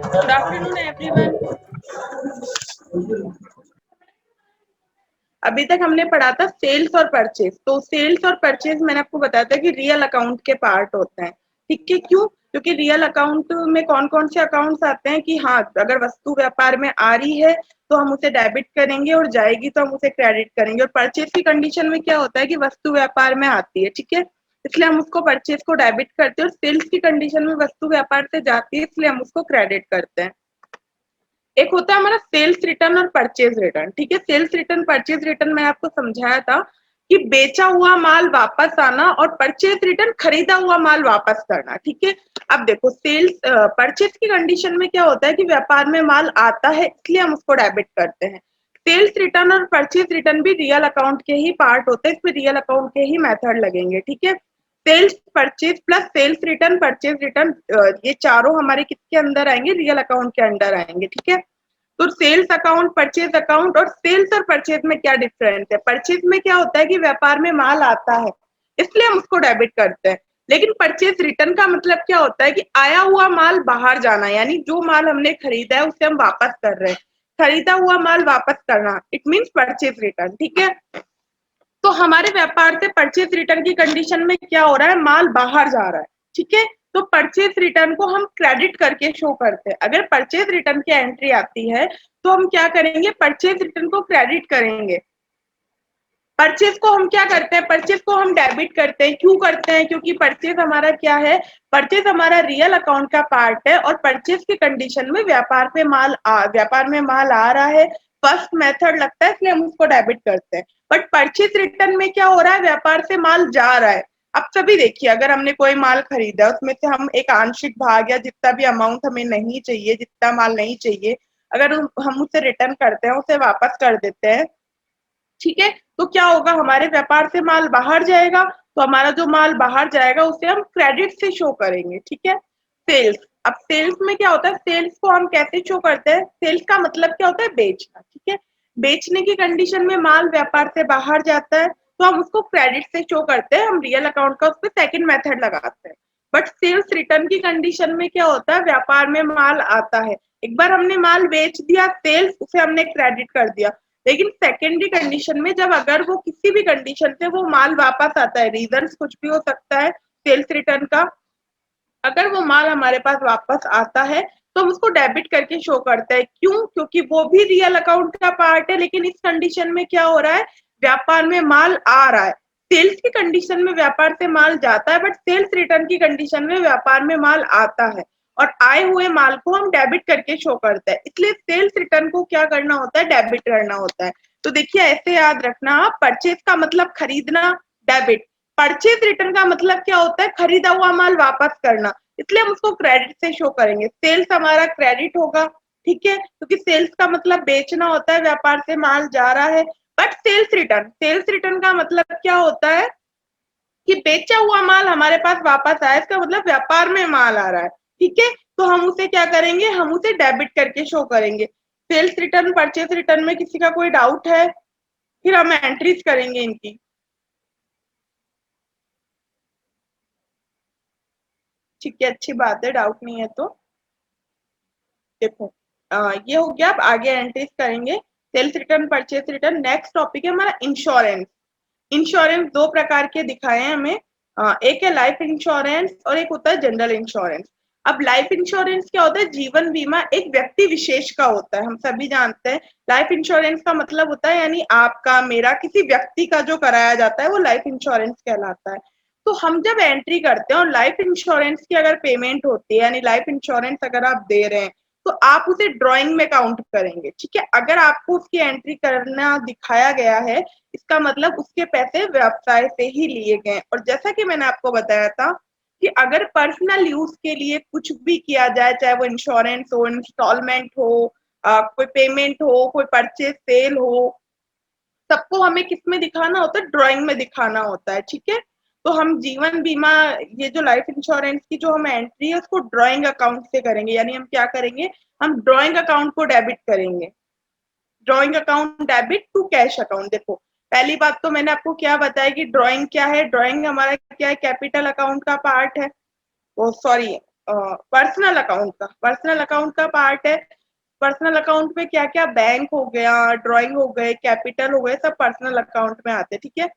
Good afternoon everyone. अभी तक हमने पढ़ा था सेल्स और परचेज। तो सेल्स और परचेज मैंने आपको बताया था कि रियल अकाउंट के पार्ट होते हैं। ठीक है, क्यों? क्योंकि रियल अकाउंट में कौन कौन से अकाउंट्स आते हैं कि हाँ, अगर वस्तु व्यापार में आ रही है तो हम उसे डेबिट करेंगे और जाएगी तो हम उसे क्रेडिट करेंगे। और परचेज की कंडीशन में क्या होता है कि वस्तु व्यापार में आती है, ठीक है, इसलिए हम उसको परचेज को डेबिट करते हैं। और सेल्स की कंडीशन में वस्तु व्यापार से जाती है, इसलिए हम उसको क्रेडिट करते हैं। एक होता है हमारा सेल्स रिटर्न और परचेज रिटर्न। ठीक है, सेल्स रिटर्न परचेज रिटर्न मैं आपको समझाया था कि बेचा हुआ माल वापस आना और परचेज रिटर्न खरीदा हुआ माल वापस करना। ठीक है, अब देखो सेल्स परचेज की कंडीशन में क्या होता है कि व्यापार में माल आता है, इसलिए हम उसको डेबिट करते हैं। सेल्स रिटर्न और परचेज रिटर्न भी रियल अकाउंट के ही पार्ट होते हैं, इसमें रियल अकाउंट के ही मेथड लगेंगे। ठीक है, sales purchase plus sales return purchase return, ये चारों हमारे किसके अंदर आएंगे? रियल अकाउंट के अंडर आएंगे। ठीक है, तो सेल्स अकाउंट, परचेज अकाउंट, और सेल्स और परचेज में क्या डिफरेंस है? परचेज में क्या होता है कि व्यापार में माल आता है, इसलिए हम उसको डेबिट करते हैं। लेकिन परचेज रिटर्न का मतलब क्या होता है कि आया हुआ माल बाहर जाना, यानी जो माल हमने खरीदा है उसे हम वापस कर रहे हैं। खरीदा हुआ माल वापस करना, इट मीन्स परचेज रिटर्न। ठीक है, तो हमारे व्यापार से परचेज रिटर्न की कंडीशन में क्या हो रहा है? माल बाहर जा रहा है। ठीक है, तो परचेज रिटर्न को हम क्रेडिट करके शो करते हैं। अगर परचेज रिटर्न की एंट्री आती है तो हम क्या करेंगे? परचेज रिटर्न को क्रेडिट करेंगे। परचेज को हम क्या करते हैं? परचेज को हम डेबिट करते हैं। क्यों करते हैं? क्योंकि परचेज हमारा क्या है? परचेज हमारा रियल अकाउंट का पार्ट है और परचेज की कंडीशन में व्यापार में माल आ रहा है, फर्स्ट मेथड लगता है, इसलिए हम उसको डेबिट करते हैं। बट परचेज रिटर्न में क्या हो रहा है? व्यापार से माल जा रहा है। अब सभी देखिए, अगर हमने कोई माल खरीदा उसमें से हम एक आंशिक भाग या जितना भी अमाउंट हमें नहीं चाहिए, जितना माल नहीं चाहिए, अगर हम उसे रिटर्न करते हैं, उसे वापस कर देते हैं, ठीक है, तो क्या होगा? हमारे व्यापार से माल बाहर जाएगा, तो हमारा जो माल बाहर जाएगा उसे हम क्रेडिट से शो करेंगे। ठीक है, सेल्स। अब सेल्स में क्या होता है? सेल्स को हम कैसे शो करते हैं? सेल्स का मतलब क्या होता है? बेचना। ठीक है, बेचने की कंडीशन में माल व्यापार से बाहर जाता है तो हम उसको क्रेडिट से शो करते हैं, हम रियल अकाउंट का उस पर सेकेंड मेथड लगाते हैं। बट सेल्स रिटर्न की कंडीशन में क्या होता है? व्यापार में माल आता है, एक बार हमने माल बेच दिया, सेल्स, उसे हमने क्रेडिट कर दिया। लेकिन सेकेंडरी कंडीशन में जब अगर वो किसी भी कंडीशन से वो माल वापस आता है, रीजन कुछ भी हो सकता है सेल्स रिटर्न का, अगर वो माल हमारे पास वापस आता है तो हम उसको डेबिट करके शो करते हैं। क्यों? क्योंकि वो भी रियल अकाउंट का पार्ट है, लेकिन इस कंडीशन में क्या हो रहा है? व्यापार में माल आ रहा है। सेल्स की कंडीशन में व्यापार से माल जाता है, बट सेल्स रिटर्न की कंडीशन में व्यापार में माल आता है और आए हुए माल को हम डेबिट करके शो करते हैं। इसलिए सेल्स रिटर्न को क्या करना होता है? डेबिट करना होता है। तो देखिए, ऐसे याद रखना, परचेज का मतलब खरीदना, डेबिट। परचेज रिटर्न का मतलब क्या होता है? खरीदा हुआ माल वापस करना, इसलिए हम उसको क्रेडिट से शो करेंगे। सेल्स हमारा क्रेडिट होगा, ठीक है, क्योंकि सेल्स का मतलब बेचना होता है, व्यापार से माल जा रहा है। बट सेल्स रिटर्न का मतलब क्या होता है कि बेचा हुआ माल हमारे पास वापस आया, इसका मतलब व्यापार में माल आ रहा है। ठीक है, तो हम उसे क्या करेंगे? हम उसे डेबिट करके शो करेंगे। सेल्स रिटर्न परचेज रिटर्न में किसी का कोई डाउट है? फिर हम एंट्रीज करेंगे इनकी। ठीक है, अच्छी बात है, डाउट नहीं है तो देखो, ये हो गया। अब आगे एंट्रीज करेंगे, sales return purchase return. Next topic है हमारा इंश्योरेंस। इंश्योरेंस दो प्रकार के दिखाए हैं हमें, एक है लाइफ इंश्योरेंस और एक होता है जनरल इंश्योरेंस। अब लाइफ इंश्योरेंस क्या होता है? जीवन बीमा एक व्यक्ति विशेष का होता है, हम सभी जानते हैं। लाइफ इंश्योरेंस का मतलब होता है यानी आपका, मेरा, किसी व्यक्ति का जो कराया जाता है वो लाइफ इंश्योरेंस कहलाता है। तो हम जब एंट्री करते हैं और लाइफ इंश्योरेंस की अगर पेमेंट होती है, यानी लाइफ इंश्योरेंस अगर आप दे रहे हैं, तो आप उसे ड्राइंग में काउंट करेंगे। ठीक है, अगर आपको उसकी एंट्री करना दिखाया गया है, इसका मतलब उसके पैसे व्यवसाय से ही लिए गए। और जैसा कि मैंने आपको बताया था कि अगर पर्सनल यूज के लिए कुछ भी किया जाए, चाहे वो इंश्योरेंस हो, इंस्टॉलमेंट हो, कोई पेमेंट हो, कोई परचेज सेल हो, सबको हमें किस में दिखाना होता है? ड्राइंग में दिखाना होता है। ठीक है, तो हम जीवन बीमा, ये जो लाइफ इंश्योरेंस की जो हम एंट्री है उसको ड्राइंग अकाउंट से करेंगे। यानी हम क्या करेंगे? हम ड्राइंग अकाउंट को डेबिट करेंगे। Drawing account debit to cash account. देखो, पहली बात तो मैंने आपको क्या बताया कि ड्राइंग क्या है? ड्राइंग हमारा क्या है? कैपिटल अकाउंट का पार्ट है। ओ सॉरी, पर्सनल अकाउंट का पार्ट है। पर्सनल अकाउंट में क्या क्या, बैंक हो गया, ड्राइंग हो गए, कैपिटल हो गए, सब पर्सनल अकाउंट में आते हैं, ठीक है।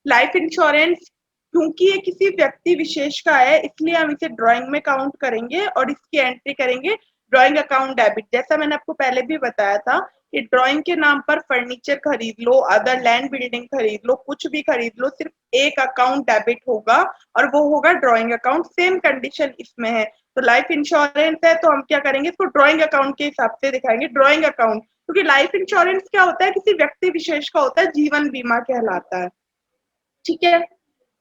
लाइफ इंश्योरेंस, क्योंकि ये किसी व्यक्ति विशेष का है, इसलिए हम इसे ड्राइंग में काउंट करेंगे और इसकी एंट्री करेंगे ड्राइंग अकाउंट डेबिट। जैसा मैंने आपको पहले भी बताया था कि ड्राइंग के नाम पर फर्नीचर खरीद लो, अदर लैंड बिल्डिंग खरीद लो, कुछ भी खरीद लो, सिर्फ एक अकाउंट डेबिट होगा और वो होगा ड्राइंग अकाउंट। सेम कंडीशन इसमें है। तो लाइफ इंश्योरेंस है तो हम क्या करेंगे, इसको ड्राइंग अकाउंट के हिसाब से दिखाएंगे, ड्राइंग अकाउंट। क्योंकि लाइफ इंश्योरेंस क्या होता है, किसी व्यक्ति विशेष का होता है, जीवन बीमा कहलाता है, ठीक है।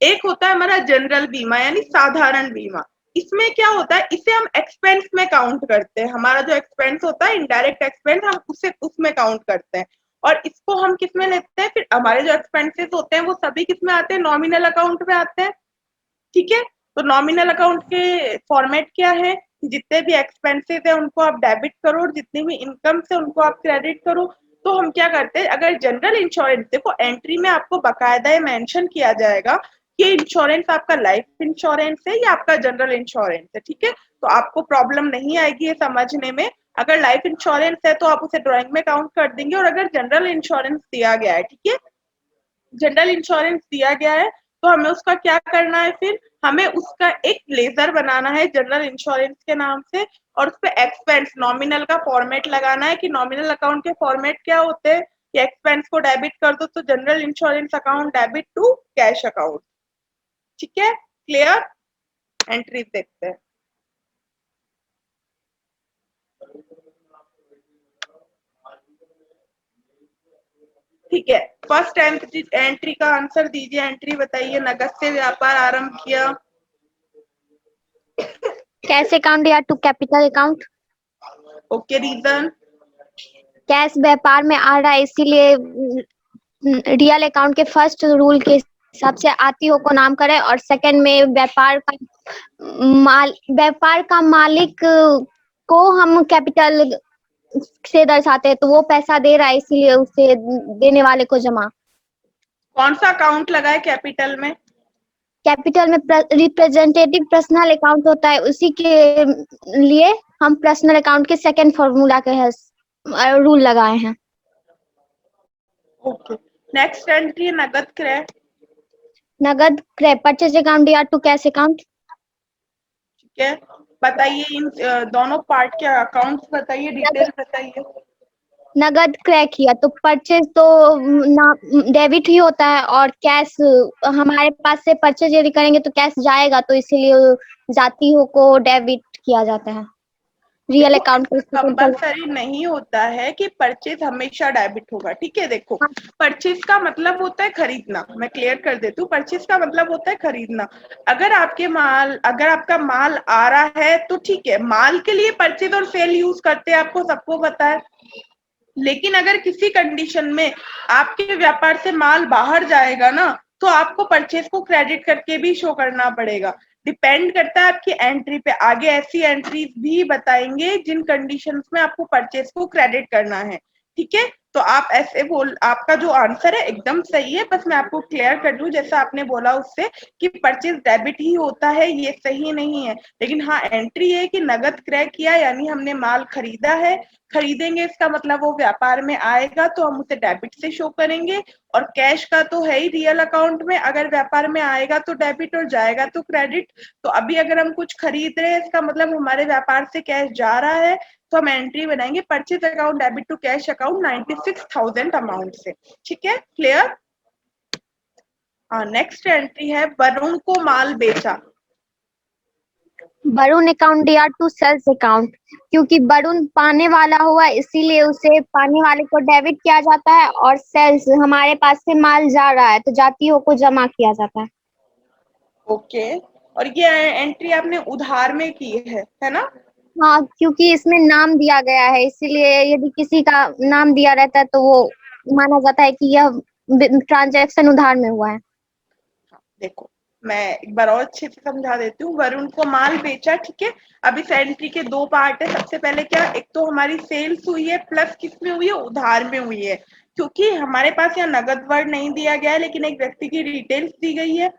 एक होता है हमारा जनरल बीमा यानी साधारण बीमा। इसमें क्या होता है, इसे हम एक्सपेंस में काउंट करते हैं। हमारा जो एक्सपेंस होता है, इनडायरेक्ट एक्सपेंस, हम उसे उसमें काउंट करते हैं। और इसको हम किस में लेते हैं, फिर हमारे जो एक्सपेंसेस होते हैं वो सभी किस में आते हैं, नॉमिनल अकाउंट में आते हैं, ठीक है। तो नॉमिनल अकाउंट के फॉर्मेट क्या है, जितने भी एक्सपेंसेस है उनको आप डेबिट करो और जितनी भी इनकम से उनको आप क्रेडिट करो। तो हम क्या करते हैं, अगर जनरल इंश्योरेंस, देखो एंट्री में आपको बकायदा मेंशन किया जाएगा कि इंश्योरेंस आपका लाइफ इंश्योरेंस है या आपका जनरल इंश्योरेंस है, ठीक है। तो आपको प्रॉब्लम नहीं आएगी ये समझने में। अगर लाइफ इंश्योरेंस है तो आप उसे ड्राइंग में काउंट कर देंगे, और अगर जनरल इंश्योरेंस दिया गया है, ठीक है, जनरल इंश्योरेंस दिया गया है, तो हमें उसका क्या करना है, फिर हमें उसका एक लेजर बनाना है जनरल इंश्योरेंस के नाम से, और उस पर एक्सपेंस नॉमिनल का फॉर्मेट लगाना है कि नॉमिनल अकाउंट के फॉर्मेट क्या होते हैं, कि एक्सपेंस को डेबिट कर दो तो general insurance account debit to cash account, ठीक है, क्लियर। एंट्रीज देखते हैं, ठीक है। फर्स्ट एंट्री का आंसर दीजिए, एंट्री बताइए, नकद से व्यापार आरंभ किया। कैश अकाउंट या to capital account. Okay, reason. Cash व्यापार में आ रहा है इसीलिए रियल अकाउंट के फर्स्ट रूल के हिसाब से आतियों को नाम करें, और सेकंड में व्यापार का मालिक को हम कैपिटल से दर्शाते हैं, तो वो पैसा दे रहा है इसीलिए उसे देने वाले को जमा। कौन सा अकाउंट लगा है कैपिटल में? कैपिटल में रिप्रेजेंटेटिव पर्सनल अकाउंट होता है, उसी के लिए हम पर्सनल अकाउंट के सेकंड फॉर्मूला के रूल लगाए हैं। ओके, नेक्स्ट एंट्री नगद क्रय। नगद क्रय परचेज अकाउंट या टू कैश अकाउंट। ठीक है, बताइए इन दोनों पार्ट के अकाउंट्स बताइए, डिटेल बताइए। नगद क्रय किया तो परचेज तो डेबिट ही होता है, और कैश हमारे पास से परचेज यदि करेंगे तो कैश जाएगा, तो इसीलिए जातियों को डेबिट किया जाता है। रियल देखो, अकाउंट कंपलसरी नहीं होता है कि परचेज हमेशा डेबिट होगा, ठीक है। देखो, परचेज का मतलब होता है खरीदना, मैं क्लियर कर देती हूँ, परचेज का मतलब होता है खरीदना। अगर आपका माल आ रहा है तो ठीक है, माल के लिए परचेज और सेल यूज करते हैं, आपको सबको पता है। लेकिन अगर किसी कंडीशन में आपके व्यापार से माल बाहर जाएगा ना, तो आपको परचेज को क्रेडिट करके भी शो करना पड़ेगा। डिपेंड करता है आपकी एंट्री पे। आगे ऐसी एंट्रीज भी बताएंगे जिन कंडीशंस में आपको परचेज को क्रेडिट करना है, ठीक है। तो आप ऐसे बोल, आपका जो आंसर है एकदम सही है, बस मैं आपको क्लियर कर दूं, जैसा आपने बोला उससे कि परचेज डेबिट ही होता है, ये सही नहीं है। लेकिन हाँ, एंट्री है कि नगद क्रय किया यानी हमने माल खरीदा है, खरीदेंगे इसका मतलब वो व्यापार में आएगा तो हम उसे डेबिट से शो करेंगे। और कैश का तो है ही रियल अकाउंट में, अगर व्यापार में आएगा तो डेबिट और जाएगा तो क्रेडिट। तो अभी अगर हम कुछ खरीद रहे हैं, इसका मतलब हमारे व्यापार से कैश जा रहा है, तो हम एंट्री बनाएंगे purchase account debit to cash account 96,000 amount से, ठीक है, क्लियर। नेक्स्ट एंट्री है वरुण को माल बेचा। वरुण अकाउंट या टू सेल्स अकाउंट, क्योंकि वरुण पाने वाला हुआ इसीलिए उसे पाने वाले को डेबिट किया जाता है, और सेल्स हमारे पास से माल जा रहा है तो जातियों को जमा किया जाता है। ओके, और ये एंट्री आपने उधार में की है ना? हाँ, क्योंकि इसमें नाम दिया गया है, इसीलिए यदि किसी का नाम दिया रहता है तो वो माना जाता है कि यह ट्रांजैक्शन उधार में हुआ है। देखो, मैं एक बार और अच्छे से समझा देती हूँ। वरुण को माल बेचा, ठीक है। अब इस एंट्री के दो पार्ट है। सबसे पहले क्या, एक तो हमारी सेल्स हुई है, प्लस किसमें हुई है, उधार में हुई है। क्योंकि हमारे पास यहाँ नगद वर्ड नहीं दिया गया है, लेकिन एक व्यक्ति की डिटेल्स दी गई है,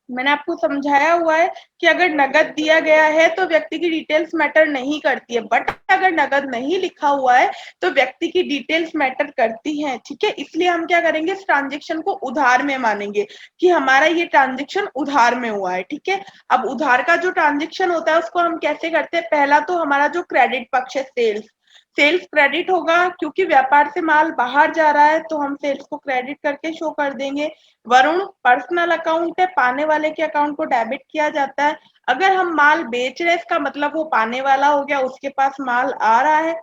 मैंने आपको समझाया हुआ है कि अगर नगद दिया गया है तो व्यक्ति की डिटेल्स मैटर नहीं करती है, बट अगर नगद नहीं लिखा हुआ है तो व्यक्ति की डिटेल्स मैटर करती हैं, ठीक है। इसलिए हम क्या करेंगे, इस ट्रांजेक्शन को उधार में मानेंगे कि हमारा ये ट्रांजेक्शन उधार में हुआ है, ठीक है। अब उधार का जो ट्रांजेक्शन होता है उसको हम कैसे करते हैं, पहला तो हमारा जो क्रेडिट पक्ष है, सेल्स, सेल्स क्रेडिट होगा, क्योंकि व्यापार से माल बाहर जा रहा है तो हम सेल्स को क्रेडिट करके शो कर देंगे। वरुण पर्सनल अकाउंट है, पाने वाले के अकाउंट को डेबिट किया जाता है। अगर हम माल बेच रहे हैं इसका मतलब वो पाने वाला हो गया, उसके पास माल आ रहा है,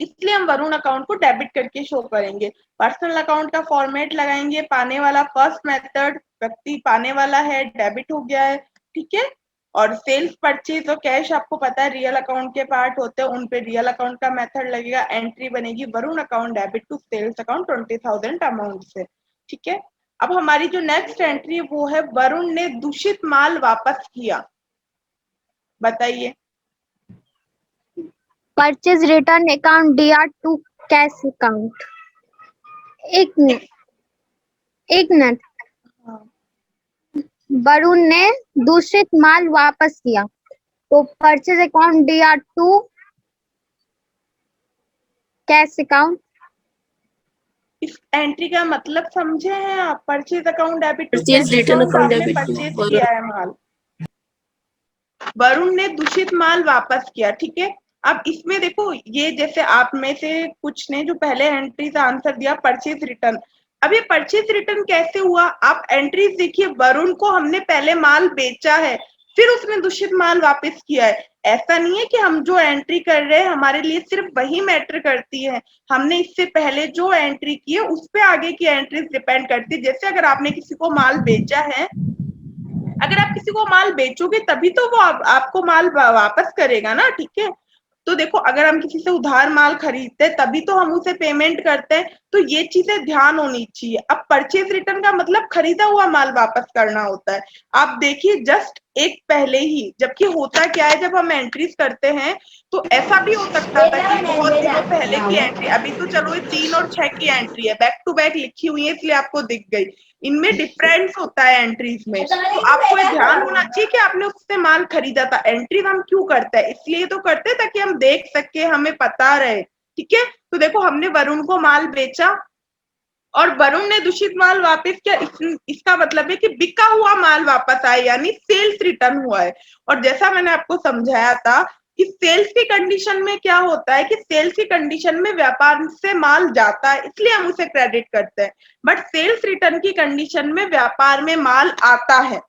इसलिए हम वरुण अकाउंट को डेबिट करके शो करेंगे। पर्सनल अकाउंट का फॉर्मेट लगाएंगे, पाने वाला फर्स्ट मेथड, व्यक्ति पाने वाला है, डेबिट हो गया है, ठीक है। और सेल्स परचेज और कैश आपको पता है रियल अकाउंट के पार्ट होते हैं, उन पे रियल अकाउंट का मेथड लगेगा, एंट्री बनेगी Varun account debit to sales account 20,000 amount से, ठीक है। अब हमारी जो नेक्स्ट एंट्री है वो है वरुण ने दूषित माल वापस किया, बताइए। Purchase return account DR to cash account. एक मिनट, एक मिनट। हाँ, वरुण ने दूषित माल वापस किया तो purchase account DR to cash account. इस एंट्री का मतलब समझे हैं आप, purchase account debit to purchase cash return account, account आपने डेबिट टू परचेज वरुण। किया है माल, वरुण ने दूषित माल वापस किया, ठीक है। अब इसमें देखो, ये जैसे आप में से कुछ ने जो पहले एंट्री का आंसर दिया परचेज रिटर्न, अब ये परचेज रिटर्न कैसे हुआ, आप एंट्रीज देखिए, वरुण को हमने पहले माल बेचा है, फिर उसने दूषित माल वापस किया है। ऐसा नहीं है कि हम जो एंट्री कर रहे हैं हमारे लिए सिर्फ वही मैटर करती है, हमने इससे पहले जो एंट्री की है उस पे आगे की एंट्रीज डिपेंड करती है। जैसे अगर आपने किसी को माल बेचा है, अगर आप किसी को माल बेचोगे तभी तो वो आपको माल वापस करेगा ना, ठीक है। तो देखो, अगर हम किसी से उधार माल खरीदते हैं तभी तो हम उसे पेमेंट करते हैं, तो ये चीजें ध्यान होनी चाहिए। अब परचेज रिटर्न का मतलब खरीदा हुआ माल वापस करना होता है। आप देखिए जस्ट एक पहले ही, जबकि होता क्या है जब हम एंट्रीज करते हैं तो ऐसा भी हो सकता था कि बहुत दिनों पहले की एंट्री, अभी तो चलो ये 3 और 6 की एंट्री है, बैक टू बैक लिखी हुई है इसलिए आपको दिख गई, इनमें डिफरेंस होता है एंट्रीज में, तो आपको ये ध्यान होना चाहिए कि आपने उससे माल खरीदा था। एंट्री हम क्यों करते हैं, इसलिए तो करते हैं ताकि हम देख सके, हमें पता रहे, ठीक है। तो देखो, हमने वरुण को माल बेचा और वरुण ने दूषित माल वापस किया, इसका मतलब है कि बिका हुआ माल वापस आया, यानी सेल्स रिटर्न हुआ है। और जैसा मैंने आपको समझाया था कि सेल्स की कंडीशन में क्या होता है कि सेल्स की कंडीशन में व्यापार से माल जाता है इसलिए हम उसे क्रेडिट करते हैं, बट सेल्स रिटर्न की कंडीशन में व्यापार में माल आता है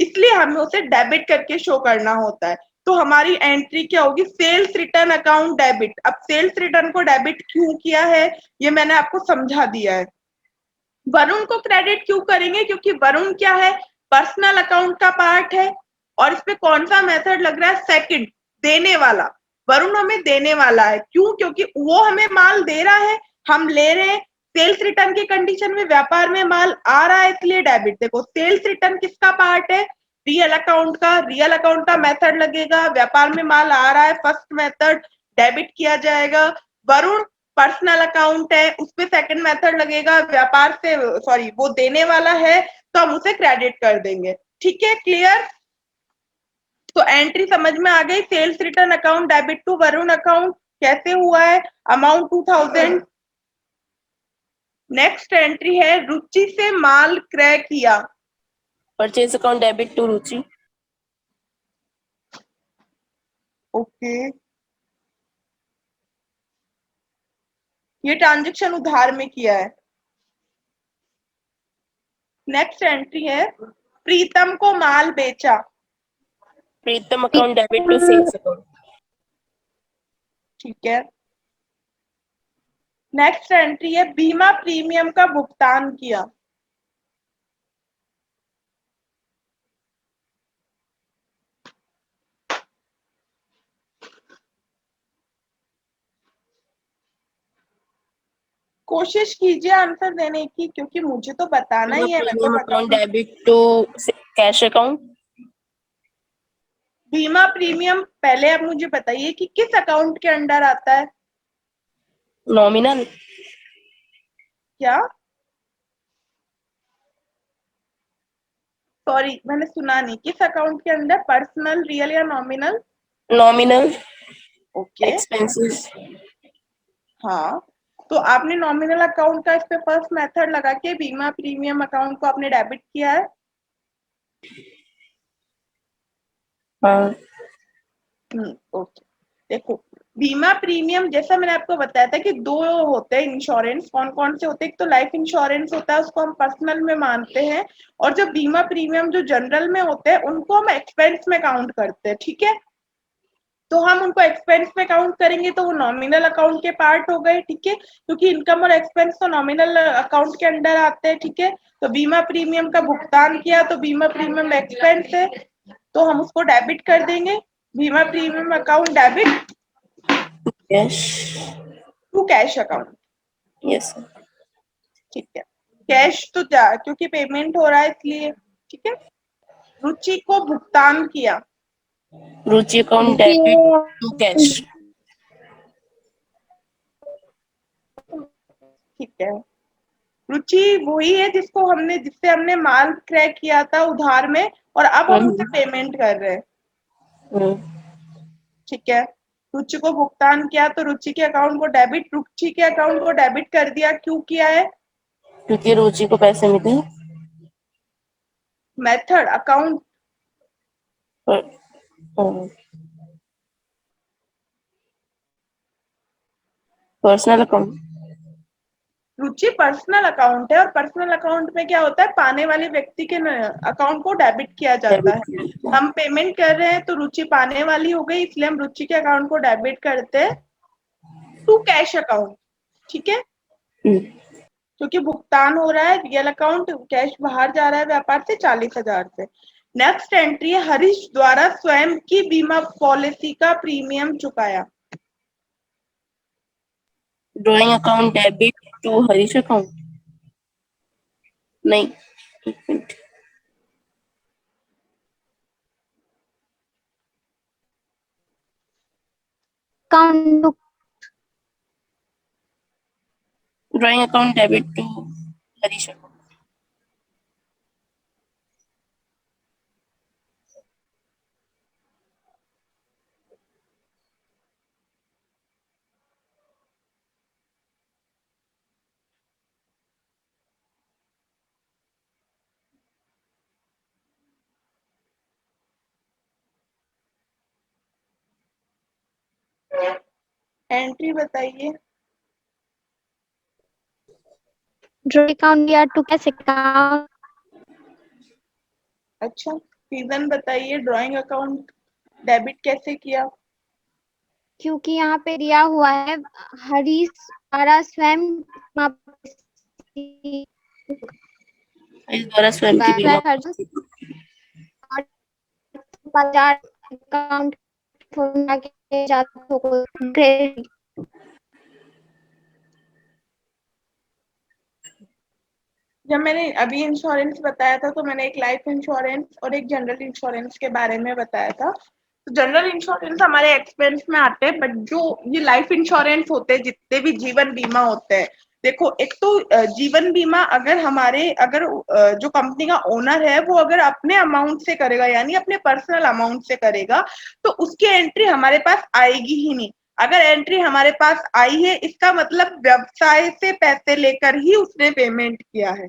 इसलिए हमें उसे डेबिट करके शो करना होता है। तो हमारी एंट्री क्या होगी, सेल्स रिटर्न अकाउंट डेबिट। अब सेल्स रिटर्न को डेबिट क्यों किया है ये मैंने आपको समझा दिया है। वरुण को क्रेडिट क्यों करेंगे, क्योंकि वरुण क्या है, पर्सनल अकाउंट का पार्ट है, और इसमें कौन सा मेथड लग रहा है, सेकंड, देने वाला। वरुण हमें देने वाला है, क्यों, क्योंकि वो हमें माल दे रहा है, हम ले रहे हैं। सेल्स रिटर्न की कंडीशन में व्यापार में माल आ रहा है इसलिए डेबिट। देखो, सेल्स रिटर्न किसका पार्ट है, रियल अकाउंट का, रियल अकाउंट का मेथड लगेगा, व्यापार में माल आ रहा है, फर्स्ट मेथड डेबिट किया जाएगा। वरुण पर्सनल अकाउंट है, उसपे सेकंड मेथड लगेगा, व्यापार से, सॉरी, वो देने वाला है तो हम उसे क्रेडिट कर देंगे, ठीक है, क्लियर। तो एंट्री समझ में आ गई, sales return account debit to Varun account कैसे हुआ है, अमाउंट 2000। नेक्स्ट एंट्री है रुचि से माल क्रय किया, purchase account debit to Ruchi. Okay, ये ट्रांजेक्शन उधार में किया है। नेक्स्ट एंट्री है प्रीतम को माल बेचा, Pritam account debit to sales account. ठीक है। नेक्स्ट एंट्री है बीमा प्रीमियम का भुगतान किया, कोशिश कीजिए आंसर देने की, क्योंकि मुझे तो बताना बीमा ही है, मैं तो प्रीमियम अकाउंट बताऊंगी। Debit to cash account. बीमा प्रीमियम, पहले आप मुझे बताइए कि किस अकाउंट के अंडर आता है, नॉमिनल। क्या, सॉरी मैंने सुना नहीं, किस अकाउंट के अंदर, पर्सनल, रियल या नॉमिनल? Nominal okay expenses. हाँ, तो आपने नॉमिनल अकाउंट का इस पे फर्स्ट मेथड लगा के बीमा प्रीमियम अकाउंट को आपने डेबिट किया है। हाँ। ओके, देखो बीमा प्रीमियम जैसा मैंने आपको बताया था कि दो होते हैं इंश्योरेंस, कौन कौन से होते हैं, एक तो लाइफ इंश्योरेंस होता है, उसको हम पर्सनल में मानते हैं, और जो बीमा प्रीमियम जो जनरल में होते हैं उनको हम एक्सपेंस में काउंट करते हैं, ठीक है। तो हम उनको एक्सपेंस में काउंट करेंगे तो वो नॉमिनल अकाउंट के पार्ट हो गए, ठीक है, क्योंकि इनकम और एक्सपेंस तो नॉमिनल अकाउंट के अंडर आते हैं, ठीक है। तो बीमा प्रीमियम का भुगतान किया तो बीमा प्रीमियम एक्सपेंस है, तो हम उसको डेबिट कर देंगे, बीमा premium account debit yes. To cash account, yes. ठीक है। कैश तो जा क्योंकि पेमेंट हो रहा है इसलिए, ठीक है। रुचि को भुगतान किया, रुचि अकाउंट डेबिट टू कैश। ठीक है। रुचि वही है जिससे हमने माल क्रय किया था उधार में, और अब हम उसे पेमेंट कर रहे हैं, ठीक है। रुचि को भुगतान किया तो रुचि के अकाउंट को डेबिट, रुचि के अकाउंट को डेबिट कर दिया, क्यों किया है? क्योंकि रुचि को पैसे मिले। Method account, personal account. Ruchi personal account है, और पर्सनल अकाउंट में क्या होता है, पाने वाले व्यक्ति के अकाउंट को डेबिट किया जाता है। हम पेमेंट कर रहे हैं तो रुचि पाने वाली हो गई, इसलिए हम रुचि के अकाउंट को डेबिट करते हैं टू कैश अकाउंट, ठीक है, क्योंकि भुगतान हो रहा है, रियल अकाउंट कैश बाहर जा रहा है व्यापार से 40,000 से। नेक्स्ट एंट्री है, हरीश द्वारा स्वयं की बीमा पॉलिसी का प्रीमियम चुकाया। Drawing account debit to Harish account. नहीं, एक minute. Account drawing account debit to Harish account. Entry बताइए। ड्रॉइंग अकाउंट या टू कैश अकाउंट, अच्छा, रीजन बताइए, ड्राइंग अकाउंट डेबिट कैसे किया? क्योंकि यहाँ पे दिया हुआ है हरीश द्वारा स्वयं हरीश द्वारा स्वयं की बीमा बाजार अकाउंट के जातकों को क्रेडिट। जब मैंने अभी इंश्योरेंस बताया था तो मैंने एक लाइफ इंश्योरेंस और एक जनरल इंश्योरेंस के बारे में बताया था। तो जनरल इंश्योरेंस हमारे एक्सपेंस में आते हैं, बट जो ये लाइफ इंश्योरेंस होते हैं, जितने भी जीवन बीमा होते हैं, देखो एक तो जीवन बीमा अगर जो कंपनी का ओनर है वो अगर अपने अमाउंट से करेगा, यानी अपने पर्सनल अमाउंट से करेगा, तो उसकी एंट्री हमारे पास आएगी ही नहीं। अगर एंट्री हमारे पास आई है, इसका मतलब व्यवसाय से पैसे लेकर ही उसने पेमेंट किया है।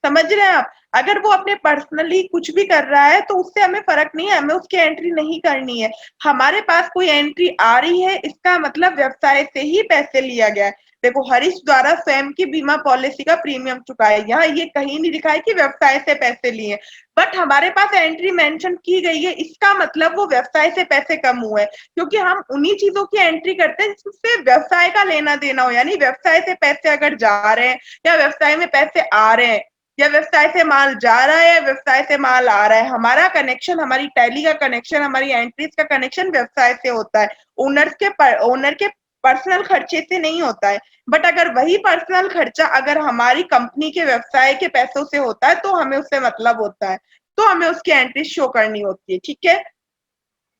समझ रहे हैं आप? अगर वो अपने पर्सनली कुछ भी कर रहा है तो उससे हमें फर्क नहीं है, हमें उसकी एंट्री नहीं करनी है। हमारे पास कोई एंट्री आ रही है, इसका मतलब व्यवसाय से ही पैसे लिया गया है। देखो, हरीश द्वारा स्वयं की बीमा पॉलिसी का प्रीमियम चुकाया, यहाँ ये कहीं नहीं लिखा है कि व्यवसाय से पैसे लिए, बट हमारे पास एंट्री मेंशन की गई है, इसका मतलब वो व्यवसाय से पैसे कम हुए, क्योंकि हम उन्हीं चीजों की एंट्री करते हैं जिससे व्यवसाय का लेना देना हो, यानी व्यवसाय से पैसे अगर जा रहे हैं या व्यवसाय में पैसे आ रहे हैं, या व्यवसाय से माल जा रहा है या व्यवसाय से माल आ रहा है, हमारा कनेक्शन, हमारी टैली का कनेक्शन, हमारी एंट्रीज का कनेक्शन व्यवसाय से होता है, ओनर के पर्सनल खर्चे से नहीं होता है। बट अगर वही पर्सनल खर्चा अगर हमारी कंपनी के व्यवसाय के पैसों से होता है तो हमें उससे मतलब होता है, तो हमें उसकी एंट्री शो करनी होती है, ठीक है।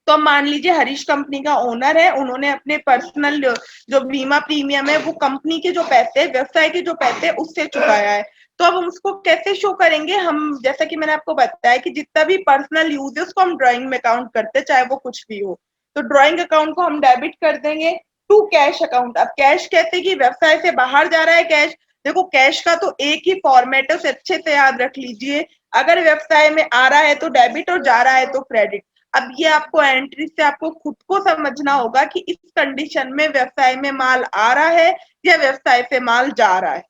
तो मान लीजिए हरीश कंपनी का ओनर है, उन्होंने अपने पर्सनल जो बीमा प्रीमियम है वो कंपनी के जो पैसे, व्यवसाय के जो पैसे उससे चुकाया है, तो अब हम उसको कैसे शो करेंगे, हम जैसा कि मैंने आपको बताया कि जितना भी पर्सनल यूज है उसको हम ड्राइंग में काउंट करते हैं, चाहे वो कुछ भी हो। तो ड्राइंग अकाउंट को हम डेबिट कर देंगे टू कैश अकाउंट। अब कैश कैसे, कि व्यवसाय से बाहर जा रहा है कैश। देखो कैश का तो एक ही फॉर्मेट है, उसे अच्छे से याद रख लीजिए। अगर व्यवसाय में आ रहा है तो डेबिट और जा रहा है तो क्रेडिट। अब ये आपको एंट्री से आपको खुद को समझना होगा कि इस कंडीशन में व्यवसाय में माल आ रहा है या व्यवसाय से माल जा रहा है।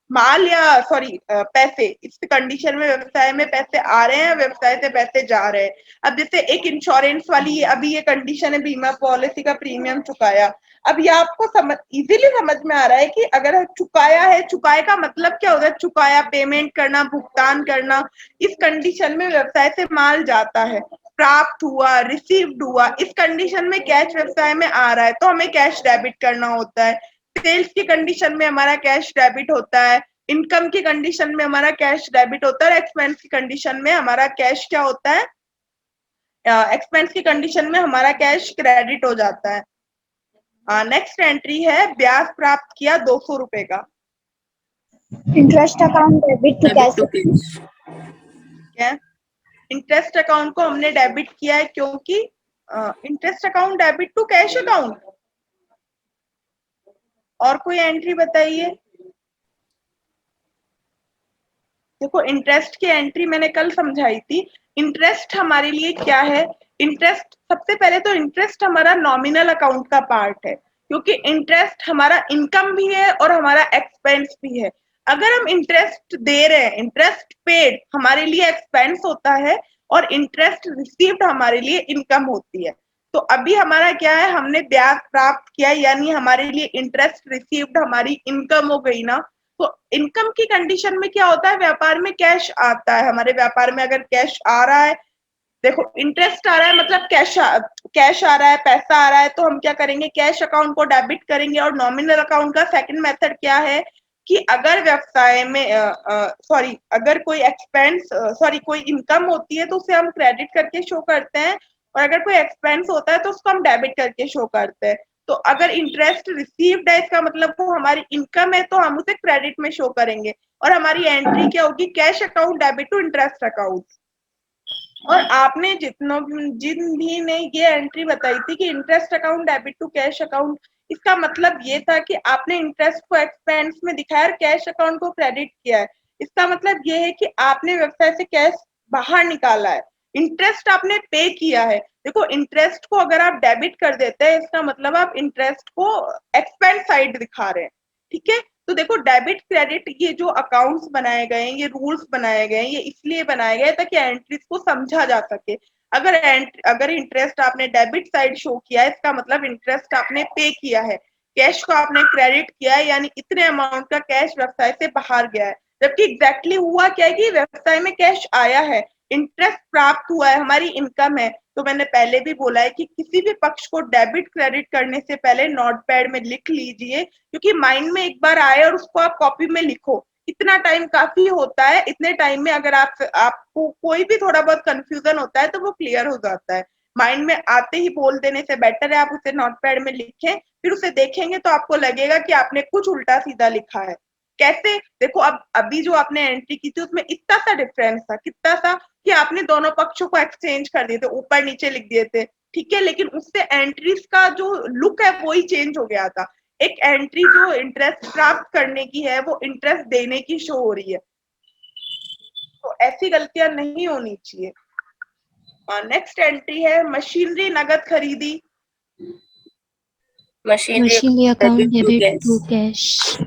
माल या सॉरी पैसे, इस कंडीशन में व्यवसाय में पैसे आ रहे हैं, व्यवसाय से पैसे जा रहे हैं। अब जैसे एक इंश्योरेंस वाली अभी ये कंडीशन है, बीमा पॉलिसी का प्रीमियम चुकाया। अब ये आपको समझ इजीली समझ में आ रहा है कि अगर चुकाया है, चुकाए का मतलब क्या होता है, चुकाया पेमेंट करना, भुगतान करना। इस कंडीशन में व्यवसाय से माल जाता है, प्राप्त हुआ, रिसीव्ड हुआ। इस कंडीशन में कैश व्यवसाय में आ रहा है तो हमें कैश डेबिट करना होता है। सेल्स की कंडीशन में हमारा कैश डेबिट होता है, इनकम की कंडीशन में हमारा कैश डेबिट होता है, एक्सपेंस की कंडीशन में हमारा कैश क्या होता है, एक्सपेंस की कंडीशन में हमारा कैश क्रेडिट हो जाता है। नेक्स्ट एंट्री है, ब्याज प्राप्त किया 200 रुपए का। Interest account debit to Debit cash. to cash. क्या इंटरेस्ट अकाउंट को हमने डेबिट किया है, क्योंकि interest account debit to cash account. और कोई एंट्री बताइए। देखो इंटरेस्ट की एंट्री मैंने कल समझाई थी। इंटरेस्ट हमारे लिए क्या है, इंटरेस्ट सबसे पहले तो इंटरेस्ट हमारा नॉमिनल अकाउंट का पार्ट है, क्योंकि इंटरेस्ट हमारा इनकम भी है और हमारा एक्सपेंस भी है। अगर हम इंटरेस्ट दे रहे हैं, इंटरेस्ट पेड हमारे लिए एक्सपेंस होता है और इंटरेस्ट रिसीव्ड हमारे लिए इनकम होती है। तो अभी हमारा क्या है, हमने ब्याज प्राप्त किया, यानी हमारे लिए इंटरेस्ट रिसीव्ड हमारी इनकम हो गई ना। तो इनकम की कंडीशन में क्या होता है, व्यापार में कैश आता है। हमारे व्यापार में अगर कैश आ रहा है, देखो इंटरेस्ट आ रहा है मतलब कैश आ रहा है, पैसा आ रहा है, तो हम क्या करेंगे, कैश अकाउंट को डेबिट करेंगे। और नॉमिनल अकाउंट का सेकंड मेथड क्या है कि अगर व्यवसाय में सॉरी अगर कोई एक्सपेंस सॉरी कोई इनकम होती है तो उसे हम क्रेडिट करके शो करते हैं, और अगर कोई एक्सपेंस होता है तो उसको हम डेबिट करके शो करते हैं। तो अगर इंटरेस्ट रिसीव्ड है, इसका मतलब वो हमारी इनकम है, तो हम उसे क्रेडिट में शो करेंगे। और हमारी एंट्री क्या होगी, cash account debit to interest account. और आपने जिन भी ने ये एंट्री बताई थी कि interest account debit to cash account, इसका मतलब ये था कि आपने इंटरेस्ट को एक्सपेंस में दिखाया और कैश अकाउंट को क्रेडिट किया है। इसका मतलब ये है कि आपने व्यवसाय से कैश बाहर निकाला है, इंटरेस्ट आपने पे किया है। देखो इंटरेस्ट को अगर आप डेबिट कर देते हैं, इसका मतलब आप इंटरेस्ट को एक्सपेंस साइड दिखा रहे हैं। ठीक है, तो देखो डेबिट क्रेडिट ये जो अकाउंट्स बनाए गए हैं, ये रूल्स बनाए गए हैं, ये इसलिए बनाए गए ताकि एंट्रीज को समझा जा सके। अगर इंटरेस्ट आपने डेबिट साइड शो किया है, इसका मतलब इंटरेस्ट आपने पे किया है, कैश को आपने क्रेडिट किया है, यानी इतने अमाउंट का कैश व्यवसाय से बाहर गया है। जबकि एग्जैक्टली हुआ क्या है कि व्यवसाय में कैश आया है, इंटरेस्ट प्राप्त हुआ है, हमारी इनकम है। तो मैंने पहले भी बोला है कि किसी भी पक्ष को डेबिट क्रेडिट करने से पहले नोट पैड में लिख लीजिए, क्योंकि माइंड में एक बार आए और उसको आप कॉपी में लिखो, इतना टाइम काफी होता है। इतने टाइम में अगर आपको कोई भी थोड़ा बहुत कंफ्यूजन होता है तो वो क्लियर हो जाता है। माइंड में आते ही बोल देने से बेटर है आप उसे नोटपैड में लिखें, फिर उसे देखेंगे तो आपको लगेगा कि आपने कुछ उल्टा सीधा लिखा है। कैसे, देखो अब अभी जो आपने एंट्री की थी उसमें इतना सा डिफरेंस था, कितना सा, कि आपने दोनों पक्षों को एक्सचेंज कर दिए थे, ऊपर नीचे लिख दिए थे। ठीक है, लेकिन उससे एंट्रीज का जो लुक है वो ही चेंज हो गया था। एक एंट्री जो इंटरेस्ट प्राप्त करने की है, वो इंटरेस्ट देने की शो हो रही है। तो ऐसी गलतियां नहीं होनी चाहिए। नेक्स्ट एंट्री है, मशीनरी नगद खरीदी। Machinery account debit to debit cash. To cash.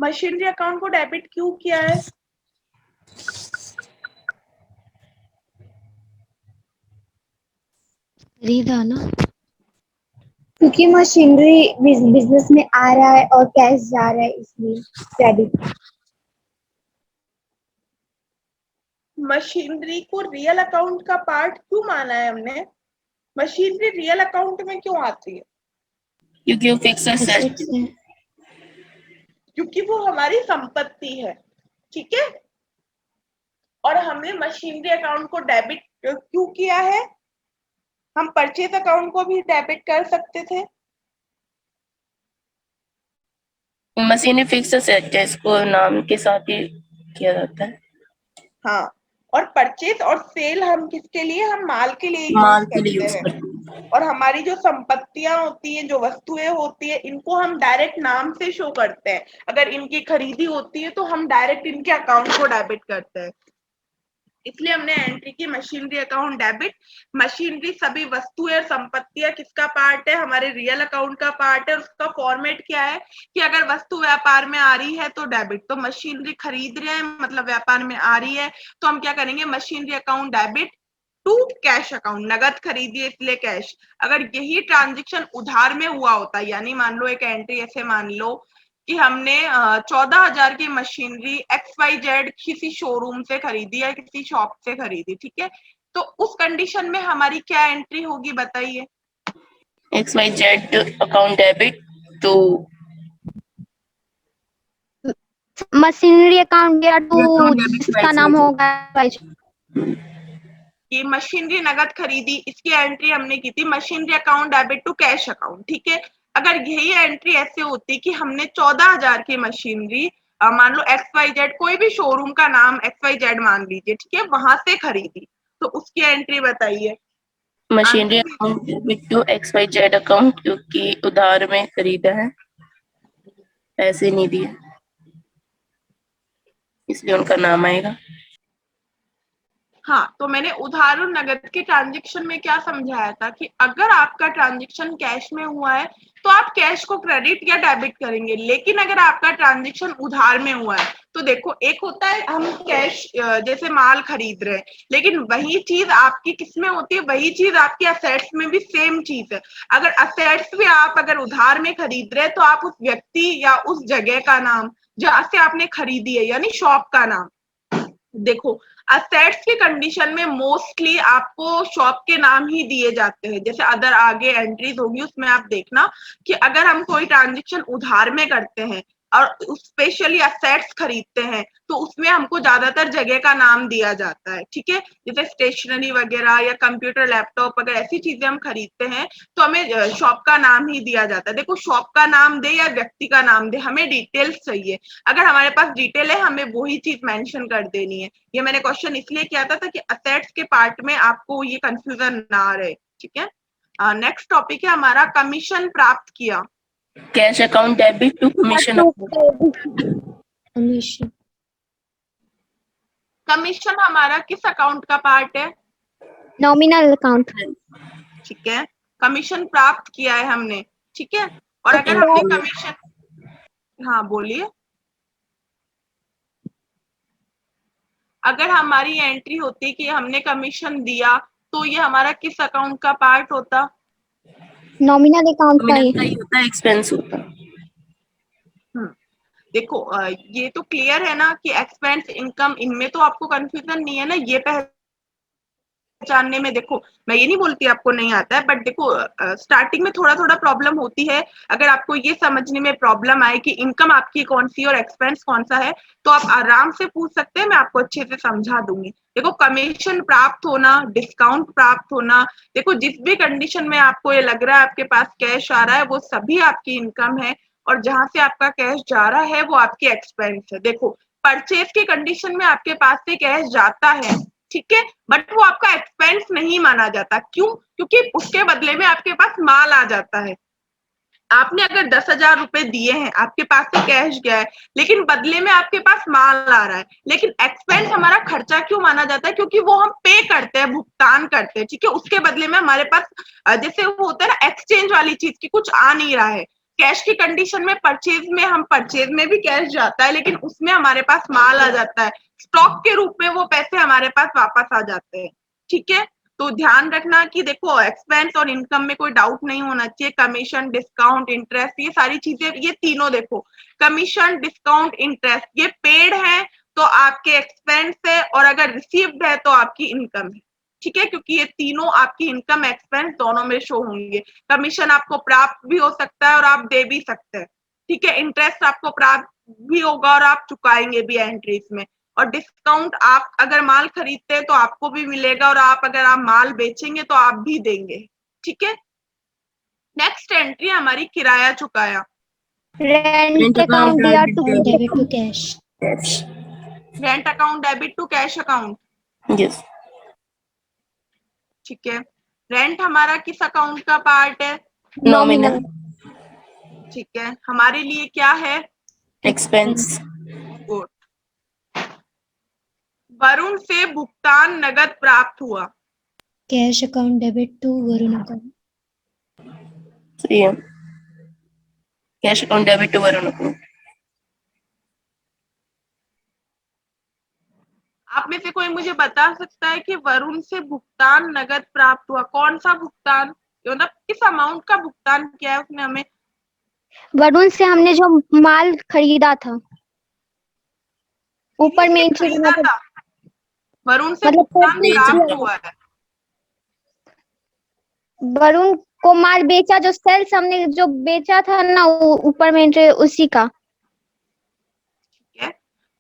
Machinery account को डेबिट क्यों किया है? खरीदा ना। क्योंकि मशीनरी बिजनेस में आ रहा है और कैश जा रहा है, इसलिए क्रेडिट। मशीनरी को रियल अकाउंट का पार्ट क्यों माना है हमने? मशीनरी रियल अकाउंट में क्यों आती है? क्योंकि वो फिक्स एसेट एसेट्स है। क्योंकि वो हमारी संपत्ति है। ठीक है, और हमने मशीनरी अकाउंट को डेबिट क्यों किया है? हम परचेज अकाउंट को भी डेबिट कर सकते थे। मशीनरी फिक्स एसेट है, इसको नाम के साथ ही किया जाता है। हाँ, और परचेज और सेल हम किसके लिए, हम माल के लिए यूज माल के लिए करते यूज हैं। करते हैं। और हमारी जो संपत्तियां होती हैं, जो वस्तुएं होती है, इनको हम डायरेक्ट नाम से शो करते हैं। अगर इनकी खरीदी होती है तो हम डायरेक्ट इनके अकाउंट को डेबिट करते हैं। इसलिए हमने एंट्री की मशीनरी अकाउंट डेबिट। मशीनरी सभी वस्तुएं और संपत्तियां किसका पार्ट है, हमारे रियल अकाउंट का पार्ट है। उसका फॉर्मेट क्या है कि अगर वस्तु व्यापार में आ रही है तो डेबिट, तो मशीनरी खरीद रहे हैं मतलब व्यापार में आ रही है तो हम क्या करेंगे, machinery account debit to cash account, नगद खरीदी है इसलिए कैश। अगर यही ट्रांजेक्शन उधार में हुआ होता, यानी मान लो एक एंट्री ऐसे मान लो कि हमने 14,000 की मशीनरी XYZ किसी शोरूम से खरीदी या किसी शॉप से खरीदी, ठीक है, तो उस कंडीशन में हमारी क्या एंट्री होगी बताइए। XYZ account debit to machinery account या टू अकाउंट डेबिट टू जिसका नाम XYZ। होगा। कि मशीनरी नगद खरीदी, इसकी एंट्री हमने की थी machinery account debit to cash account, ठीक है। अगर यही एंट्री ऐसे होती कि हमने 14,000 की मशीनरी मान लो XYZ, कोई भी शोरूम का नाम XYZ मान लीजिए, ठीक है, वहां से खरीदी, तो उसकी एंट्री बताइए। Machinery answer account debit to XYZ account, क्योंकि उधार में खरीदा है, पैसे नहीं दिए, इसलिए उनका नाम आएगा। हाँ, तो मैंने उधार और नगद के ट्रांजेक्शन में क्या समझाया था कि अगर आपका ट्रांजेक्शन कैश में हुआ है तो आप कैश को क्रेडिट या डेबिट करेंगे, लेकिन अगर आपका ट्रांजेक्शन उधार में हुआ है तो देखो, एक होता है हम कैश जैसे माल खरीद रहे हैं, लेकिन वही चीज आपकी किस में होती है, वही चीज आपकी असेट्स में भी सेम चीज है। अगर असेट्स भी आप अगर उधार में खरीद रहे हैं तो आप उस व्यक्ति या उस जगह का नाम जहां से आपने खरीदी है, यानी शॉप का नाम, देखो असेट्स की कंडीशन में मोस्टली आपको शॉप के नाम ही दिए जाते हैं। जैसे अदर आगे एंट्रीज होगी उसमें आप देखना कि अगर हम कोई ट्रांजेक्शन उधार में करते हैं और स्पेशली असेट्स खरीदते हैं तो उसमें हमको ज्यादातर जगह का नाम दिया जाता है, ठीक है। जैसे स्टेशनरी वगैरह या कंप्यूटर लैपटॉप, अगर ऐसी चीजें हम खरीदते हैं तो हमें शॉप का नाम ही दिया जाता है। देखो, शॉप का नाम दे या व्यक्ति का नाम दे, हमें डिटेल्स चाहिए। अगर हमारे पास डिटेल है, हमें वही चीज मेंशन कर देनी है। ये मैंने क्वेश्चन इसलिए किया था ताकि असेट्स के पार्ट में आपको ये कंफ्यूजन ना रहे, ठीक है। नेक्स्ट टॉपिक है हमारा कमीशन प्राप्त किया। Cash account debit to commission account. Commission commission हमारा किस अकाउंट का पार्ट है, नॉमिनल अकाउंट। ठीक है। कमीशन प्राप्त किया है हमने, ठीक है। और अगर हमने कमीशन, हाँ बोलिए, अगर हमारी एंट्री होती कि हमने कमीशन दिया तो ये हमारा किस अकाउंट का पार्ट होता, नॉमिनल अकाउंट का नॉमिनल का ही। ही होता है, एक्सपेंस होता है। देखो ये तो क्लियर है ना कि एक्सपेंस इनकम, इनमें तो आपको कंफ्यूजन नहीं है ना, ये पहचानने में। देखो, मैं ये नहीं बोलती आपको नहीं आता है, बट देखो स्टार्टिंग में थोड़ा थोड़ा प्रॉब्लम होती है। अगर आपको ये समझने में प्रॉब्लम आए कि इनकम आपकी कौन सी और एक्सपेंस कौन सा है, तो आप आराम से पूछ सकते हैं, मैं आपको अच्छे से समझा दूंगी। देखो, कमीशन प्राप्त होना, डिस्काउंट प्राप्त होना, देखो जिस भी कंडीशन में आपको ये लग रहा है आपके पास कैश आ रहा है, वो सभी आपकी इनकम है, और जहां से आपका कैश जा रहा है वो आपकी एक्सपेंस है। देखो, परचेज की कंडीशन में आपके पास से कैश जाता है, ठीक है, बट वो आपका एक्सपेंस नहीं माना जाता। क्यों? क्योंकि उसके बदले में आपके पास माल आ जाता है। आपने अगर 10,000 रुपए दिए हैं, आपके पास से कैश गया है, लेकिन बदले में आपके पास माल आ रहा है, लेकिन एक्सपेंस हमारा खर्चा क्यों माना जाता है? क्योंकि वो हम पे करते हैं, भुगतान करते हैं, ठीक है। उसके बदले में हमारे पास जैसे वो होता है ना एक्सचेंज वाली चीज की, कुछ आ नहीं रहा है। कैश की कंडीशन में परचेज में, हम परचेज में भी कैश जाता है, लेकिन उसमें हमारे पास माल आ जाता है, स्टॉक के रूप में वो पैसे हमारे पास वापस आ जाते हैं, ठीक है। तो ध्यान रखना कि देखो एक्सपेंस और इनकम में कोई डाउट नहीं होना चाहिए। कमीशन, डिस्काउंट, इंटरेस्ट, ये सारी चीजें, ये तीनों देखो, कमीशन, डिस्काउंट, इंटरेस्ट, ये पेड है तो आपके एक्सपेंस है, और अगर रिसीव्ड है तो आपकी इनकम है, ठीक है। क्योंकि ये तीनों आपकी इनकम एक्सपेंस दोनों में शो होंगे। कमीशन आपको प्राप्त भी हो सकता है और आप दे भी सकते हैं, ठीक है। इंटरेस्ट आपको प्राप्त भी होगा और आप चुकाएंगे भी एंट्रीज में। और डिस्काउंट, आप अगर माल खरीदते हैं तो आपको भी मिलेगा, और आप अगर आप माल बेचेंगे तो आप भी देंगे, ठीक है। नेक्स्ट एंट्री हमारी किराया चुकाया। Rent account DR to debit to cash. Cash. Rent account debit to cash account. Yes. ठीक है, रेंट हमारा किस अकाउंट का पार्ट है? नॉमिनल। ठीक है, हमारे लिए क्या है? एक्सपेंस। गुड। वरुण से भुगतान नगद प्राप्त हुआ। Cash account debit to Varun account. सही है। Cash account debit to Varun account. आप में से कोई मुझे बता सकता है कि वरुण से भुगतान नगद प्राप्त हुआ, कौन सा भुगतान, मतलब किस अमाउंट का भुगतान किया है उसने हमें? वरुण से हमने जो माल खरीदा था, ऊपर में एंट्री खरीदा करना था, वरुण से मतलब भुगतान purchase प्राप्त किया। हुआ है। वरुण को माल बेचा, जो सेल्स हमने जो बेचा था ना, ऊपर में एंट्री उसी का। ठीक है,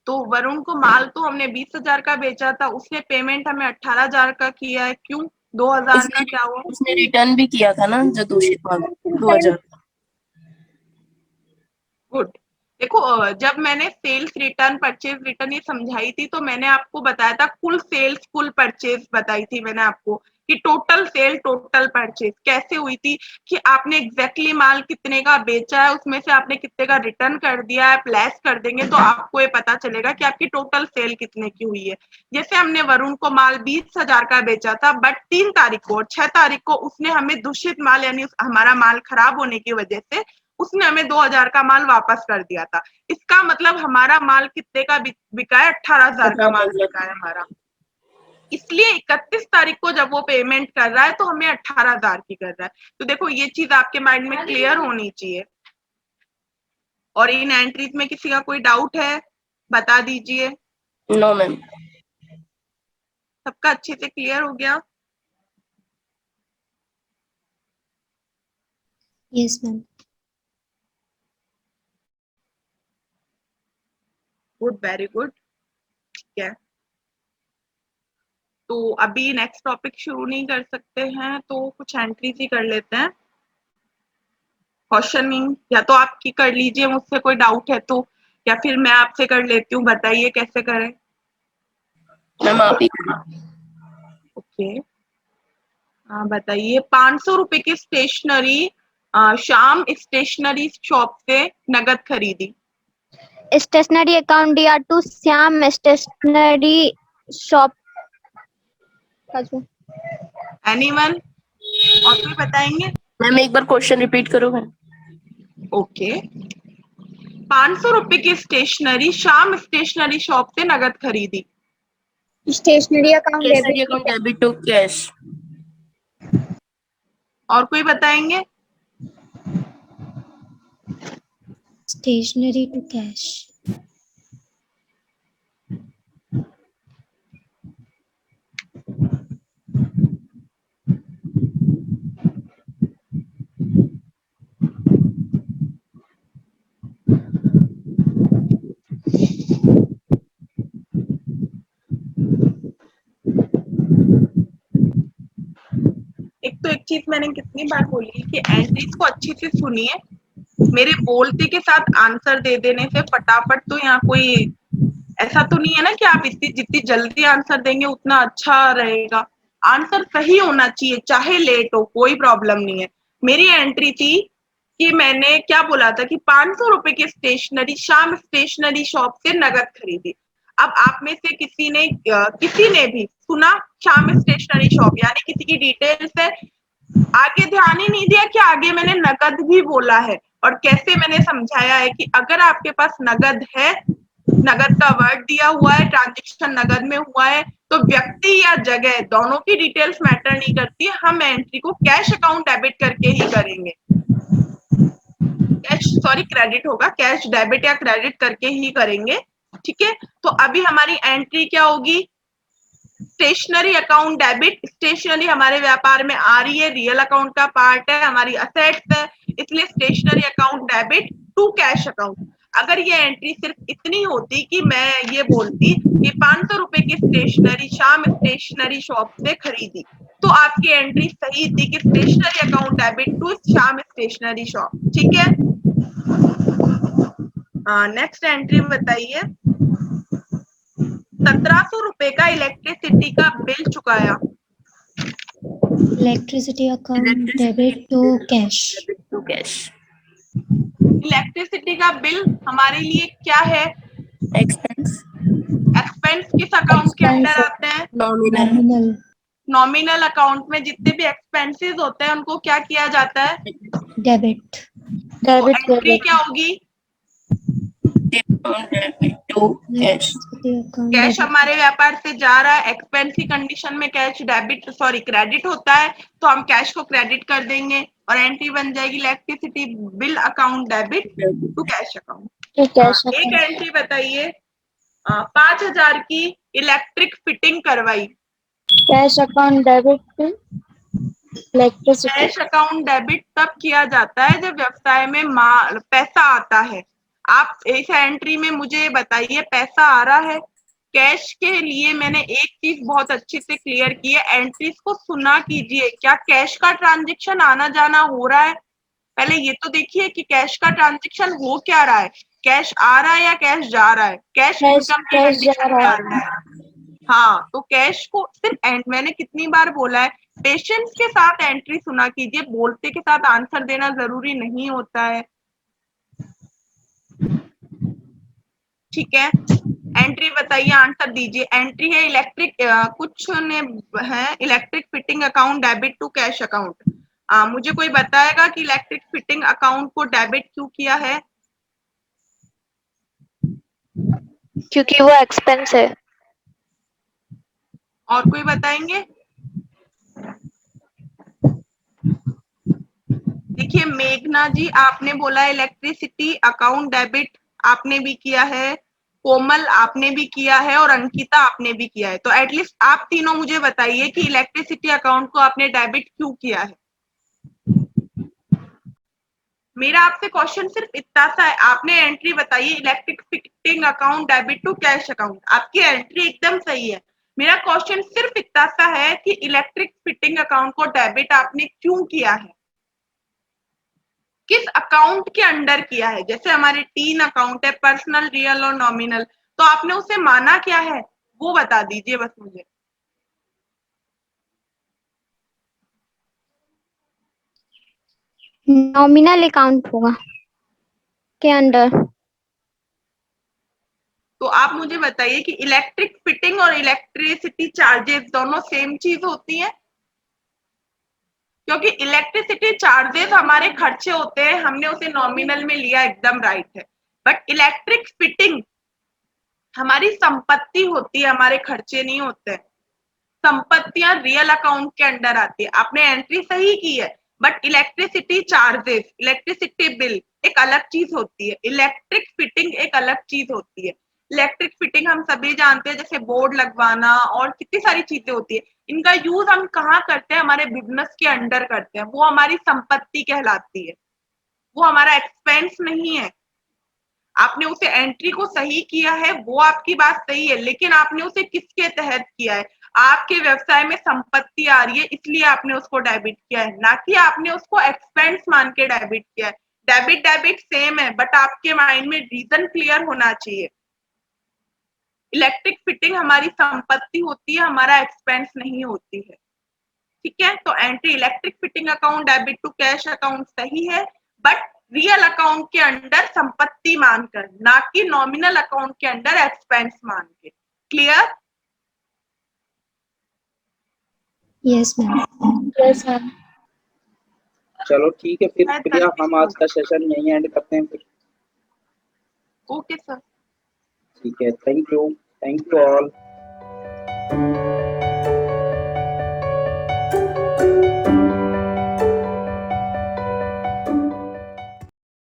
तो वरुण को माल तो हमने 20,000 का बेचा था, उसने पेमेंट हमें 18,000 का किया है, क्यों? 2,000 का क्या हुआ? उसने रिटर्न भी किया था ना जो दूषित माल 2000। गुड। देखो जब मैंने सेल्स रिटर्न परचेज रिटर्न ये समझाई थी, तो मैंने आपको बताया था कुल सेल्स कुल परचेज बताई थी मैंने आपको, कि टोटल सेल टोटल परचेज कैसे हुई थी, कि आपने एग्जैक्टली माल कितने का बेचा है, उसमें से आपने कितने का रिटर्न कर दिया है, प्लस कर देंगे तो आपको ये पता चलेगा कि आपकी टोटल सेल कितने की हुई है। जैसे हमने वरुण को माल 20,000 का बेचा था, बट 3 तारीख को और 6 तारीख को उसने हमें दूषित माल, यानी हमारा माल खराब होने की वजह से उसने हमें 2,000 का माल वापस कर दिया था। इसका मतलब हमारा माल कितने का बिका है? 18,000 का माल बिका है हमारा। इसलिए 31 तारीख को जब वो पेमेंट कर रहा है तो हमें 18,000 की कर रहा है। तो देखो ये चीज आपके माइंड में क्लियर होनी चाहिए। और इन एंट्रीज में किसी का कोई डाउट है? बता दीजिए। No ma'am. सबका अच्छे से क्लियर हो गया? Yes ma'am. Good, very good. ठीक है, तो अभी नेक्स्ट टॉपिक शुरू नहीं कर सकते हैं, तो कुछ एंट्रीज ही कर लेते हैं। क्वेश्चनिंग या तो आपकी कर लीजिए मुझसे, कोई डाउट है तो, या फिर मैं आपसे कर लेती हूँ। बताइए कैसे करें? मैम आप ही। ओके, बताइए। 500 रुपए की स्टेशनरी शाम स्टेशनरी शॉप से नगद खरीदी। Stationery account DR to Shyam stationery shop. Anyone और कोई बताएंगे? मैम एक बार क्वेश्चन रिपीट करो मैम। ओके, 500 रुपए की स्टेशनरी शाम स्टेशनरी शॉप से नगद खरीदी। Stationery account debit to cash. और कोई बताएंगे? Stationery to cash. एक चीज मैंने कितनी बार बोली कि एंट्रीज को अच्छे से सुनिए, मेरे बोलते के साथ आंसर दे देने से फटाफट, तो यहाँ कोई ऐसा तो नहीं है ना कि आप इतनी जितनी जल्दी आंसर देंगे उतना अच्छा रहेगा। आंसर सही होना चाहिए, चाहे लेट हो, कोई प्रॉब्लम नहीं है। मेरी एंट्री थी कि मैंने क्या बोला था कि 500 रुपए की स्टेशनरी शाम स्टेशनरी शॉप से नगद खरीदी। अब आप में से किसी ने भी सुना शाम स्टेशनरी शॉप, यानी किसी की डिटेल्स है, आगे ध्यान ही नहीं दिया कि आगे मैंने नगद भी बोला है, और कैसे मैंने समझाया है कि अगर आपके पास नगद है, नगद का वर्ड दिया हुआ है, ट्रांजेक्शन नगद में हुआ है, तो व्यक्ति या जगह दोनों की डिटेल्स मैटर नहीं करती। हम एंट्री को कैश अकाउंट डेबिट करके ही करेंगे, क्रेडिट होगा, कैश डेबिट या क्रेडिट करके ही करेंगे। ठीक है, तो अभी हमारी एंट्री क्या होगी? Stationery account debit. स्टेशनरी हमारे व्यापार में आ रही है, रियल अकाउंट का पार्ट है, हमारी असेट्स है, इसलिए stationery account debit to cash account. अगर ये एंट्री सिर्फ इतनी होती कि मैं ये बोलती कि 500 रुपए की स्टेशनरी शाम स्टेशनरी शॉप से खरीदी, तो आपकी एंट्री सही थी कि स्टेशनरी अकाउंट डेबिट टू शाम स्टेशनरी शॉप। ठीक है, नेक्स्ट एंट्री बताइए। 1700 रुपए का इलेक्ट्रिसिटी का बिल चुकाया। Electricity account debit to cash. to cash. Electricity का बिल हमारे लिए क्या है? Expense. एक्सपेंस किस अकाउंट के अंडर आते हैं? Nominal. Nominal. नॉमिनल अकाउंट में जितने भी एक्सपेंसेस होते हैं उनको क्या किया जाता है? Debit. तो एंट्री क्या होगी? Debit to cash. Electricity account cash debit. हमारे व्यापार से जा रहा है, एक्सपेंस की कंडीशन में कैश क्रेडिट होता है, तो हम कैश को क्रेडिट कर देंगे और एंट्री बन जाएगी electricity bill account debit to cash account. एक एंट्री बताइए। 5000 की इलेक्ट्रिक फिटिंग करवाई। Cash account debit to electricity. Cash account debit तब किया जाता है जब व्यवसाय में पैसा आता है। आप इस एंट्री में मुझे बताइए पैसा आ रहा है। कैश के लिए मैंने एक चीज बहुत अच्छे से क्लियर की है, एंट्रीज को सुना कीजिए। क्या कैश का ट्रांजैक्शन आना जाना हो रहा है? पहले ये तो देखिए कि कैश का ट्रांजैक्शन हो क्या रहा है, कैश आ रहा है या कैश जा रहा है? कैश इनकम की कंडीशन में आता है। हाँ, तो कैश को सिर्फ मैंने कितनी बार बोला है, पेशेंस के साथ एंट्री सुना कीजिए, बोलते के साथ आंसर देना जरूरी नहीं होता है। ठीक है, एंट्री बताइए, आंसर दीजिए। एंट्री है इलेक्ट्रिक, कुछ ने है electric fitting account debit to cash account. मुझे कोई बताएगा कि इलेक्ट्रिक फिटिंग अकाउंट को डेबिट क्यों किया है? क्योंकि वो एक्सपेंस है। और कोई बताएंगे? देखिए मेघना जी, आपने बोला इलेक्ट्रिसिटी अकाउंट डेबिट, आपने भी किया है। कोमल आपने भी किया है और अंकिता आपने भी किया है। तो एटलीस्ट आप तीनों मुझे बताइए कि इलेक्ट्रिसिटी अकाउंट को आपने डेबिट क्यों किया है। मेरा आपसे क्वेश्चन सिर्फ इतना सा है, आपने एंट्री बताइए electric fitting account debit to cash account. आपकी एंट्री एकदम सही है। मेरा क्वेश्चन सिर्फ इतना सा है कि इलेक्ट्रिक फिटिंग अकाउंट को डेबिट आपने क्यों किया है, किस अकाउंट के अंडर किया है? जैसे हमारे 3 अकाउंट है, पर्सनल, रियल और नॉमिनल, तो आपने उसे माना क्या है वो बता दीजिए बस मुझे। नॉमिनल अकाउंट होगा के अंडर। तो आप मुझे बताइए कि इलेक्ट्रिक फिटिंग और इलेक्ट्रिसिटी चार्जेस दोनों सेम चीज होती है? क्योंकि इलेक्ट्रिसिटी चार्जेस हमारे खर्चे होते हैं, हमने उसे नॉमिनल में लिया, एकदम राइट है। बट इलेक्ट्रिक फिटिंग हमारी संपत्ति होती है, हमारे खर्चे नहीं होते हैं। संपत्तियां रियल अकाउंट के अंडर आती है। आपने एंट्री सही की है, but electricity charges, electricity bill एक अलग चीज होती है, इलेक्ट्रिक फिटिंग एक अलग चीज होती है। इलेक्ट्रिक फिटिंग हम सभी जानते हैं, जैसे बोर्ड लगवाना और कितनी सारी चीजें होती है। इनका यूज हम कहाँ करते हैं? हमारे बिजनेस के अंडर करते हैं, वो हमारी संपत्ति कहलाती है, वो हमारा एक्सपेंस नहीं है। आपने उसे एंट्री को सही किया है, वो आपकी बात सही है, लेकिन आपने उसे किसके तहत किया है? आपके व्यवसाय में संपत्ति आ रही है इसलिए आपने उसको डेबिट किया है, ना कि आपने उसको एक्सपेंस मान के डेबिट किया है। डेबिट सेम है, बट आपके माइंड में रीजन क्लियर होना चाहिए। इलेक्ट्रिक फिटिंग हमारी संपत्ति होती है, हमारा एक्सपेंस नहीं होती है। ठीक है, तो entry electric fitting account debit to cash account सही है, बट रियल अकाउंट के अंडर संपत्ति मानकर, ना कि नॉमिनल अकाउंट के अंडर एक्सपेंस मान के। Clear? Yes, ma'am. Yes ma'am. चलो ठीक है फिर प्रिया, हम आज का सेशन यहीं एंड करते हैं फिर। Okay sir. ठीक है, थैंक यू ऑल।